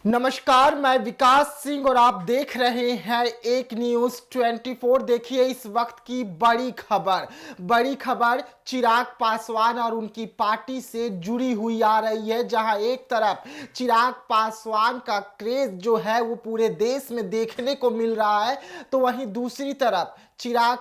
नमस्कार, मैं विकास सिंह और आप देख रहे हैं एक न्यूज 24। देखिए इस वक्त की बड़ी खबर चिराग पासवान और उनकी पार्टी से जुड़ी हुई आ रही है, जहां एक तरफ चिराग पासवान का क्रेज जो है वो पूरे देश में देखने को मिल रहा है, तो वहीं दूसरी तरफ चिराग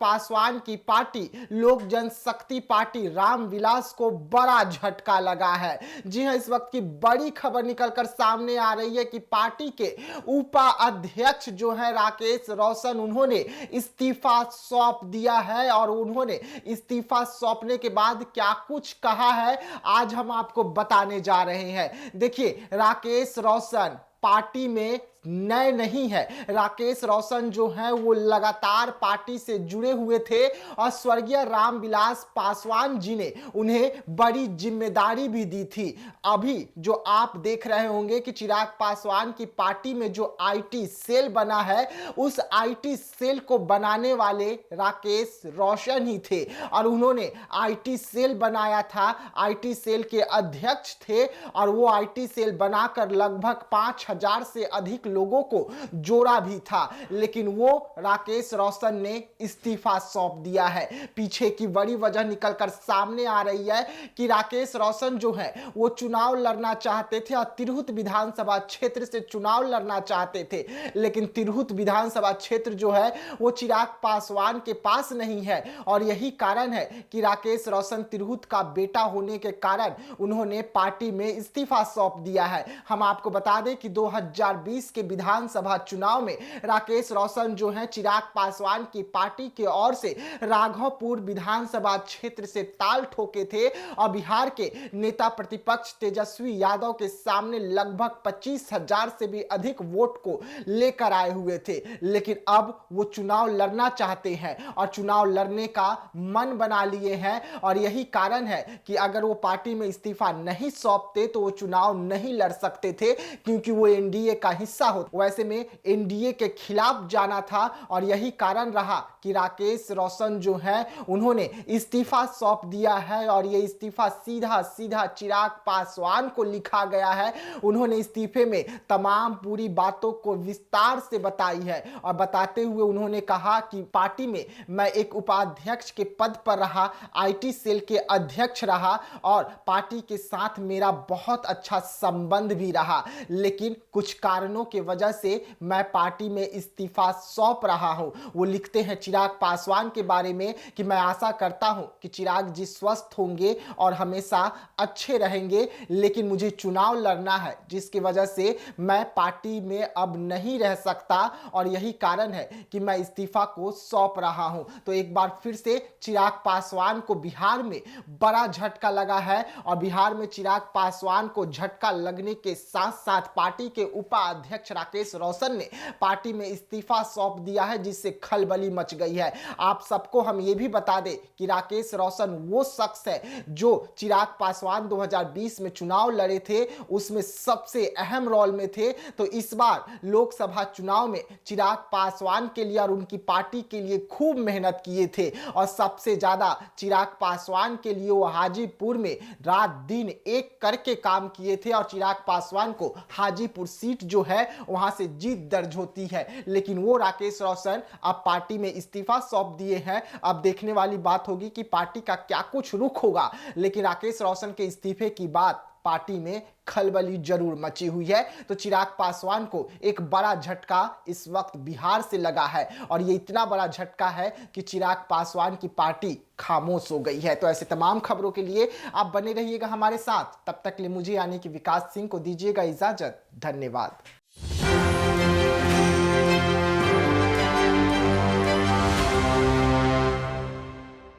पासवान की पार्टी लोक जनशक्ति पार्टी रामविलास को बड़ा झटका लगा है। जी हां, इस वक्त की बड़ी खबर निकलकर सामने आ रही है कि पार्टी के उपाध्यक्ष जो है राकेश रोशन, उन्होंने इस्तीफा सौंप दिया है और उन्होंने इस्तीफा सौंपने के बाद क्या कुछ कहा है आज हम आपको बताने जा रहे हैं। देखिए, राकेश रोशन पार्टी में नए नहीं है। राकेश रोशन जो है वो लगातार पार्टी से जुड़े हुए थे और स्वर्गीय रामविलास पासवान जी ने उन्हें बड़ी जिम्मेदारी भी दी थी। अभी जो आप देख रहे होंगे कि चिराग पासवान की पार्टी में जो आईटी सेल बना है, उस आईटी सेल को बनाने वाले राकेश रोशन ही थे और उन्होंने आईटी सेल बनाया था, आईटी सेल के अध्यक्ष थे और वो आईटी सेल बनाकर लगभग 5000 से अधिक लोगों को जोड़ा भी था, लेकिन वो राकेश रोशन ने इस्तीफा सौंप दिया है। पीछे की बड़ी वजह निकलकर सामने आ रही है कि राकेश रोशन जो है वो चुनाव लड़ना चाहते थे और तिरहुत विधानसभा क्षेत्र से चुनाव लड़ना चाहते थे, लेकिन तिरहुत विधानसभा क्षेत्र जो है वो चिराग पासवान के पास नहीं है और यही कारण है कि राकेश रोशन तिरहुत का बेटा होने के कारण उन्होंने पार्टी में इस्तीफा सौंप दिया है। हम आपको बता दें कि 2020 के विधानसभा चुनाव में राकेश रोशन जो है चिराग पासवान की पार्टी की ओर से राघवपुर विधानसभा क्षेत्र से ताल ठोके थे और बिहार के नेता प्रतिपक्ष तेजस्वी यादव के सामने लगभग 25,000 से भी अधिक वोट को लेकर आए हुए थे, लेकिन अब वो चुनाव लड़ना चाहते हैं और चुनाव लड़ने का मन बना लिए हैं और यही कारण है कि अगर वो पार्टी में इस्तीफा नहीं सौंपते तो वो चुनाव नहीं लड़ सकते थे, क्योंकि वो एनडीए का हिस्सा हो। वैसे में एनडीए के खिलाफ जाना था और यही कारण रहा कि राकेश रोशन जो है उन्होंने इस्तीफा सौंप दिया है और ये इस्तीफा सीधा सीधा चिराग पासवान को लिखा गया है। उन्होंने इस्तीफे में तमाम पूरी बातों को विस्तार से बताई है और बताते हुए उन्होंने कहा कि पार्टी में मैं एक उपाध्यक्ष के पद पर रहा, आईटी सेल के अध्यक्ष रहा और पार्टी के साथ मेरा बहुत अच्छा संबंध भी रहा, लेकिन कुछ कारणों की वजह से मैं पार्टी में इस्तीफा सौंप रहा हूं। वो लिखते हैं चिराग पासवान के बारे में कि मैं आशा करता हूं कि चिराग जी स्वस्थ होंगे और हमेशा अच्छे रहेंगे, लेकिन मुझे चुनाव लड़ना है जिसकी वजह से मैं पार्टी में अब नहीं रह सकता और यही कारण है कि मैं इस्तीफा को सौंप रहा हूं। तो एक बार फिर से चिराग पासवान को बिहार में बड़ा झटका लगा है और बिहार में चिराग पासवान को झटका लगने के साथ साथ पार्टी के उपाध्यक्ष राकेश रोशन ने पार्टी में इस्तीफा सौंप दिया है, जिससे खलबली मच गई है। आप सबको हम ये भी बता दें कि राकेश रोशन वो शख्स है जो चिराग पासवान 2020 में चुनाव लड़े थे, उसमें सबसे अहम रोल में थे। तो इस बार लोकसभा चुनाव में चिराग पासवान के लिए और उनकी पार्टी के लिए खूब मेहनत किए थे और सबसे ज्यादा चिराग पासवान के लिए वो हाजीपुर में रात दिन एक करके काम किए थे और चिराग पासवान को हाजीपुर सीट जो है वहां से जीत दर्ज होती है, लेकिन वो राकेश रोशन अब पार्टी में इस्तीफा सौंप दिए हैं। अब देखने वाली बात होगी कि पार्टी का क्या कुछ रुख होगा, लेकिन राकेश रोशन के इस्तीफे की बात पार्टी में खलबली जरूर मची हुई है। तो चिराग पासवान को एक बड़ा झटका इस वक्त बिहार से लगा है और ये इतना बड़ा झटका है कि चिराग पासवान की पार्टी खामोश हो गई है। तो ऐसे तमाम खबरों के लिए आप बने रहिएगा हमारे साथ। तब तक के लिए मुझे यानी कि विकास सिंह को दीजिएगा इजाजत। धन्यवाद।